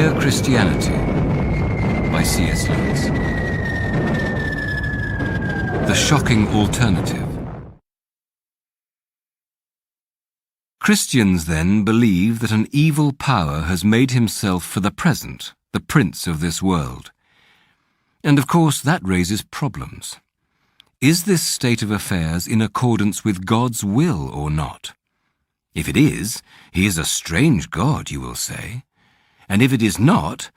Mere Christianity by C.S. Lewis. The shocking alternative. Christians, then, believe that an evil power has made himself for the present the prince of this world. And of course that raises problems. Is this state of affairs in accordance with God's will or not? If it is, he is a strange God, you will say. And if it is not,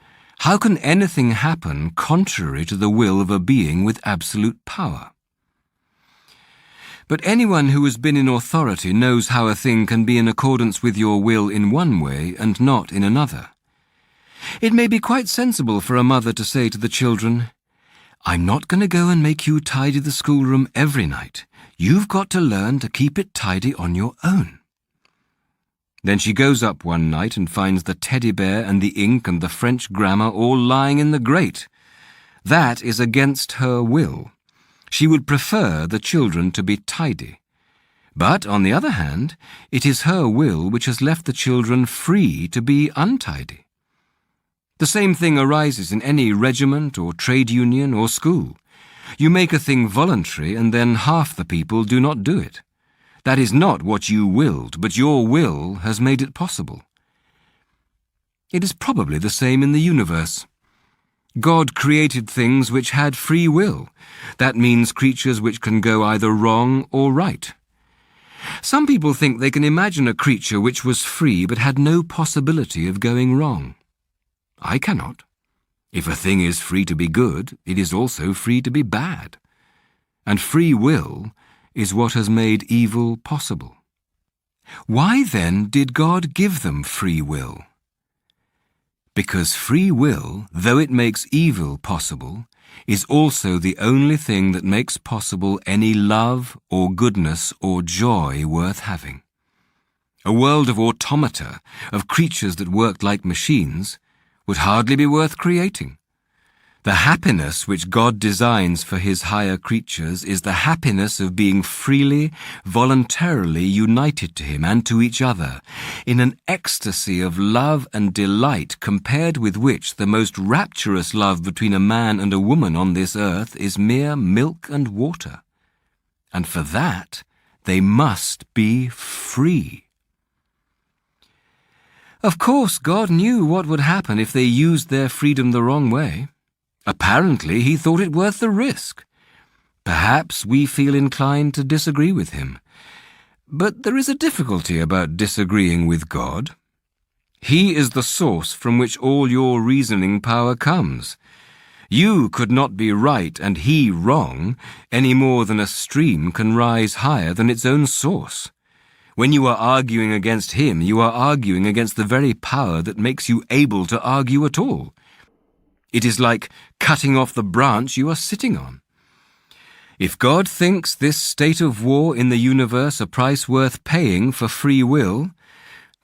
how can anything happen contrary to the will of a being with absolute power? But anyone who has been in authority knows how a thing can be in accordance with your will in one way and not in another. It may be quite sensible for a mother to say to the children, "I'm not going to go and make you tidy the schoolroom every night. You've got to learn to keep it tidy on your own." Then she goes up one night and finds the teddy bear and the ink and the French grammar all lying in the grate. That is against her will. She would prefer the children to be tidy. But, on the other hand, it is her will which has left the children free to be untidy. The same thing arises in any regiment or trade union or school. You make a thing voluntary and then half the people do not do it. That is not what you willed, but your will has made it possible. It is probably the same in the universe. God created things which had free will. That means creatures which can go either wrong or right. Some people think they can imagine a creature which was free but had no possibility of going wrong. I cannot. If a thing is free to be good, it is also free to be bad. And free will is what has made evil possible. Why then did God give them free will? Because free will, though it makes evil possible, is also the only thing that makes possible any love or goodness or joy worth having. A world of automata, of creatures that worked like machines, would hardly be worth creating. The happiness which God designs for his higher creatures is the happiness of being freely, voluntarily united to him and to each other, in an ecstasy of love and delight compared with which the most rapturous love between a man and a woman on this earth is mere milk and water. And for that, they must be free. Of course, God knew what would happen if they used their freedom the wrong way. Apparently, he thought it worth the risk. Perhaps we feel inclined to disagree with him. But there is a difficulty about disagreeing with God. He is the source from which all your reasoning power comes. You could not be right and he wrong any more than a stream can rise higher than its own source. When you are arguing against him, you are arguing against the very power that makes you able to argue at all. It is like cutting off the branch you are sitting on. If God thinks this state of war in the universe a price worth paying for free will,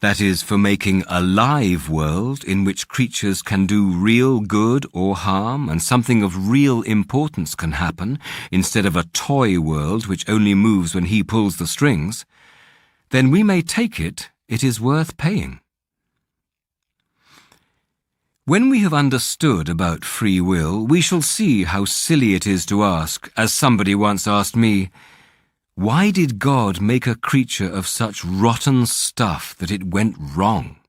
that is, for making a live world in which creatures can do real good or harm and something of real importance can happen, instead of a toy world which only moves when he pulls the strings, then we may take it is worth paying. When we have understood about free will, we shall see how silly it is to ask, as somebody once asked me, why did God make a creature of such rotten stuff that it went wrong?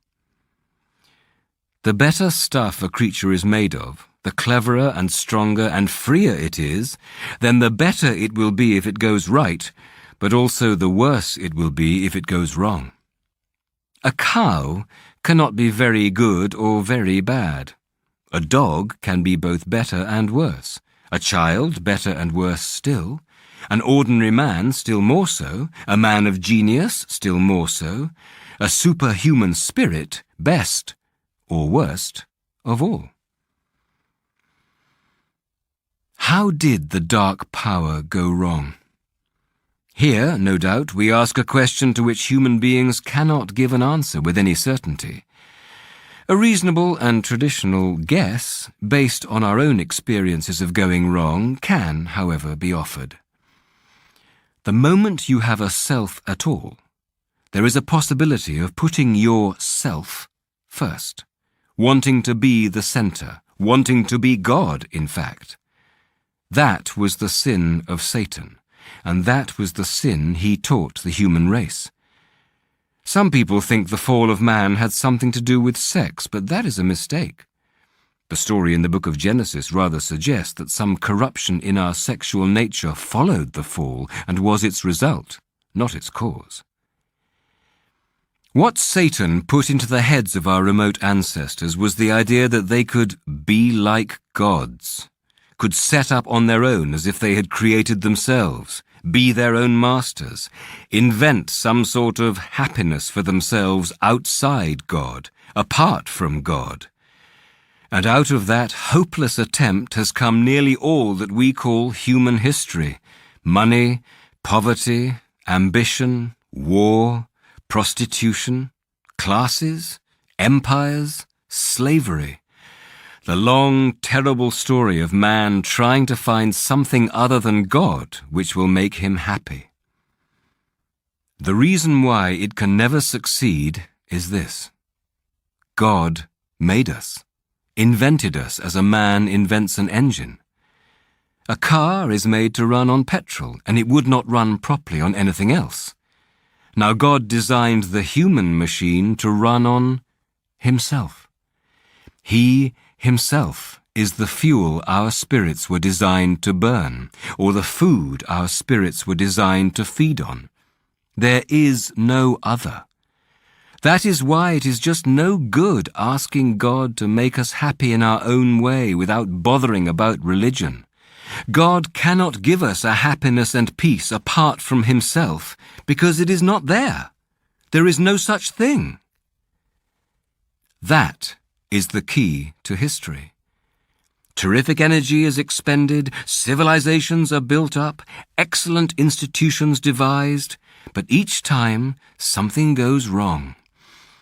The better stuff a creature is made of, the cleverer and stronger and freer it is, then the better it will be if it goes right, but also the worse it will be if it goes wrong. A cow cannot be very good or very bad. A dog can be both better and worse. A child better and worse still. An ordinary man still more so. A man of genius still more so. A superhuman spirit best or worst of all. How did the dark power go wrong? Here, no doubt, we ask a question to which human beings cannot give an answer with any certainty. A reasonable and traditional guess, based on our own experiences of going wrong, can, however, be offered. The moment you have a self at all, there is a possibility of putting your self first. wanting to be the center, wanting to be God, in fact. That was the sin of Satan, and that was the sin he taught the human race. Some people think the fall of man had something to do with sex, but that is a mistake. The story in the book of Genesis rather suggests that some corruption in our sexual nature followed the fall and was its result, not its cause. What Satan put into the heads of our remote ancestors was the idea that they could be like gods, could set up on their own as if they had created themselves, be their own masters, invent some sort of happiness for themselves outside God, apart from God. And out of that hopeless attempt has come nearly all that we call human history: money, poverty, ambition, war, prostitution, classes, empires, slavery. The long, terrible story of man trying to find something other than God which will make him happy. The reason why it can never succeed is this: God made us, invented us as a man invents an engine. A car is made to run on petrol, and it would not run properly on anything else. Now God designed the human machine to run on himself. He himself is the fuel our spirits were designed to burn, or the food our spirits were designed to feed on. There is no other. That is why it is just no good asking God to make us happy in our own way without bothering about religion. God cannot give us a happiness and peace apart from himself, because it is not there. There is no such thing. That is the key to history. Terrific energy is expended, civilizations are built up, excellent institutions devised, but each time something goes wrong.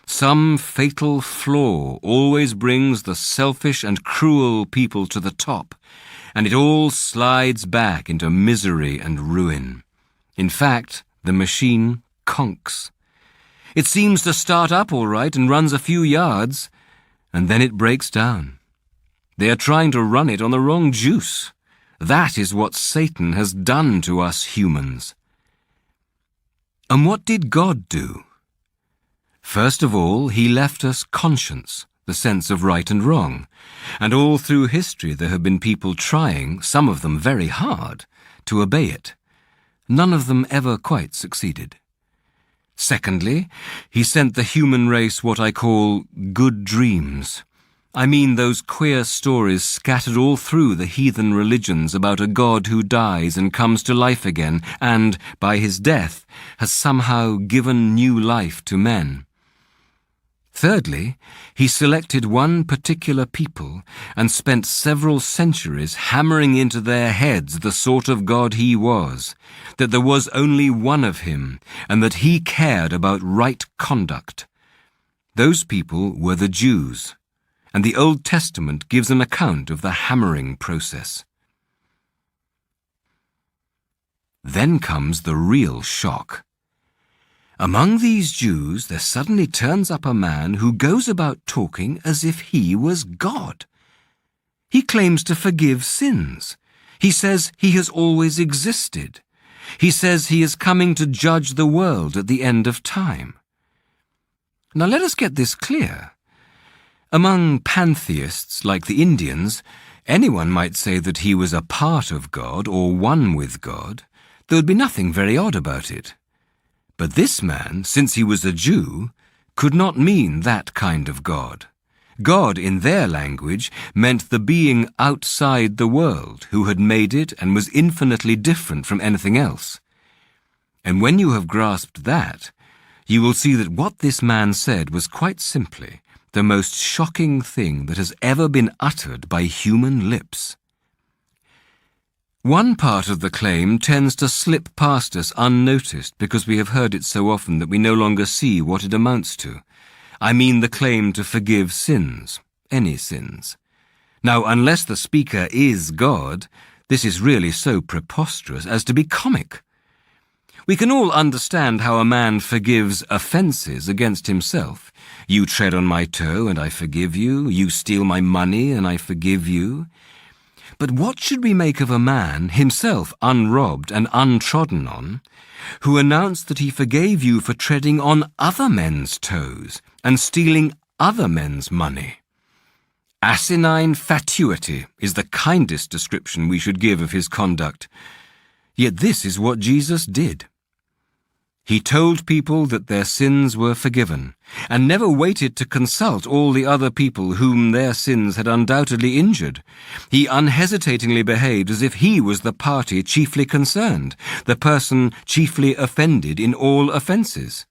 Some fatal flaw always brings the selfish and cruel people to the top, and it all slides back into misery and ruin. In fact, the machine conks. It seems to start up all right and runs a few yards, and then it breaks down. They are trying to run it on the wrong juice. That is what Satan has done to us humans. And what did God do? First of all, he left us conscience, the sense of right and wrong, and all through history there have been people trying, some of them very hard, to obey it. None of them ever quite succeeded. Secondly, he sent the human race what I call good dreams. I mean those queer stories scattered all through the heathen religions about a God who dies and comes to life again and, by his death, has somehow given new life to men. Thirdly, he selected one particular people and spent several centuries hammering into their heads the sort of God he was, that there was only one of him, and that he cared about right conduct. Those people were the Jews, and the Old Testament gives an account of the hammering process. Then comes the real shock. Among these Jews there suddenly turns up a man who goes about talking as if he was God. He claims to forgive sins. He says he has always existed. He says he is coming to judge the world at the end of time. Now let us get this clear. Among pantheists like the Indians, anyone might say that he was a part of God or one with God. There would be nothing very odd about it. But this man, since he was a Jew, could not mean that kind of God. God, in their language, meant the being outside the world, who had made it and was infinitely different from anything else. And when you have grasped that, you will see that what this man said was quite simply the most shocking thing that has ever been uttered by human lips. One part of the claim tends to slip past us unnoticed because we have heard it so often that we no longer see what it amounts to. I mean the claim to forgive sins, any sins. Now, unless the speaker is God, this is really so preposterous as to be comic. We can all understand how a man forgives offences against himself. You tread on my toe and I forgive you. You steal my money and I forgive you. But what should we make of a man, himself unrobbed and untrodden on, who announced that he forgave you for treading on other men's toes and stealing other men's money? Asinine fatuity is the kindest description we should give of his conduct. Yet this is what Jesus did. He told people that their sins were forgiven, and never waited to consult all the other people whom their sins had undoubtedly injured. He unhesitatingly behaved as if he was the party chiefly concerned, the person chiefly offended in all offences.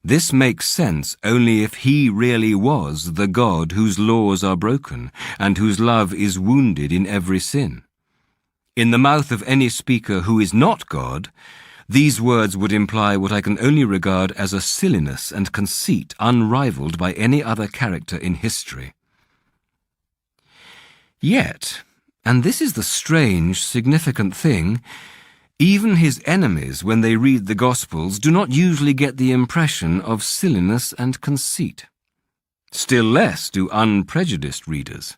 This makes sense only if he really was the God whose laws are broken, and whose love is wounded in every sin. In the mouth of any speaker who is not God, these words would imply what I can only regard as a silliness and conceit unrivaled by any other character in history. Yet, and this is the strange, significant thing, even his enemies, when they read the Gospels, do not usually get the impression of silliness and conceit. Still less do unprejudiced readers.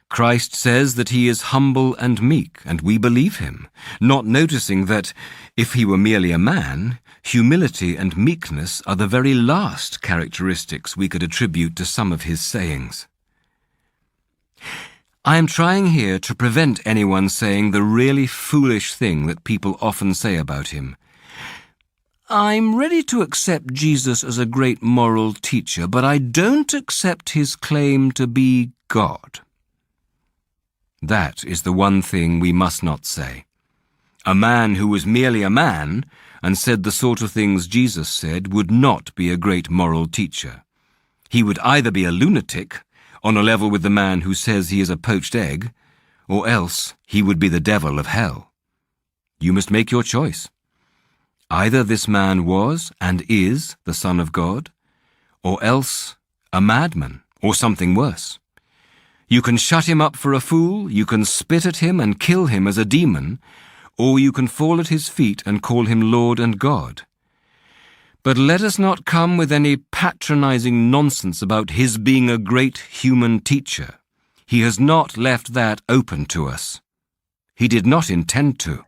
Christ says that he is humble and meek, and we believe him, not noticing that, if he were merely a man, humility and meekness are the very last characteristics we could attribute to some of his sayings. I am trying here to prevent anyone saying the really foolish thing that people often say about him. I'm ready to accept Jesus as a great moral teacher, but I don't accept his claim to be God. That is the one thing we must not say. A man who was merely a man and said the sort of things Jesus said would not be a great moral teacher. He would either be a lunatic, on a level with the man who says he is a poached egg, or else he would be the devil of hell. You must make your choice. Either this man was and is the Son of God, or else a madman, or something worse. You can shut him up for a fool, you can spit at him and kill him as a demon, or you can fall at his feet and call him Lord and God. But let us not come with any patronizing nonsense about his being a great human teacher. He has not left that open to us. He did not intend to.